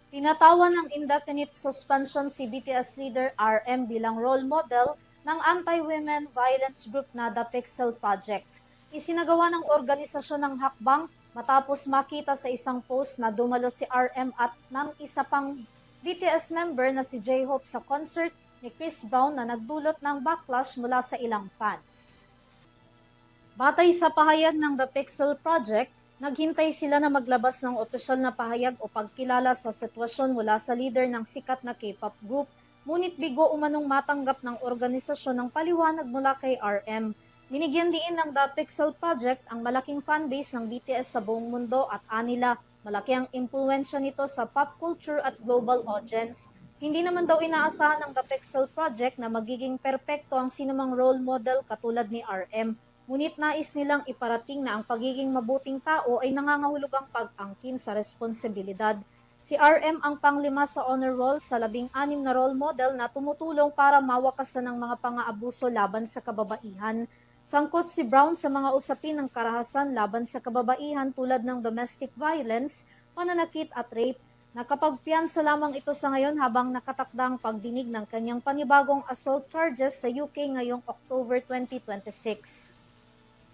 Tinatawan ng indefinite suspension si BTS leader RM bilang role model ng anti-women violence group na The Pixel Project. Isinagawa ng organisasyon ng hakbang matapos makita sa isang post na dumalo si RM at ng isa pang BTS member na si J-Hope sa concert ni Chris Brown na nagdulot ng backlash mula sa ilang fans. Batay sa pahayag ng The Pixel Project, naghintay sila na maglabas ng opisyal na pahayag o pagkilala sa sitwasyon mula sa leader ng sikat na K-pop group, ngunit bigo umanong matanggap ng organisasyon ng paliwanag mula kay RM. Binigyan diin ng The Pixel Project ang malaking fanbase ng BTS sa buong mundo at anila malaki ang impluensya nito sa pop culture at global audience. Hindi naman daw inaasahan ng The Pixel Project na magiging perpekto ang sinumang role model katulad ni RM. Ngunit nais nilang iparating na ang pagiging mabuting tao ay nangangahulugang pag-angkin sa responsibilidad. Si RM ang panglima sa honor roll sa 16 na role model na tumutulong para mawakasan ng mga pang-aabuso laban sa kababaihan. Sangkot si Brown sa mga usapin ng karahasan laban sa kababaihan tulad ng domestic violence, pananakit at rape. Nakapagpiyansa lamang ito sa ngayon habang nakatakdang pagdinig ng kanyang panibagong assault charges sa UK ngayong October 2026.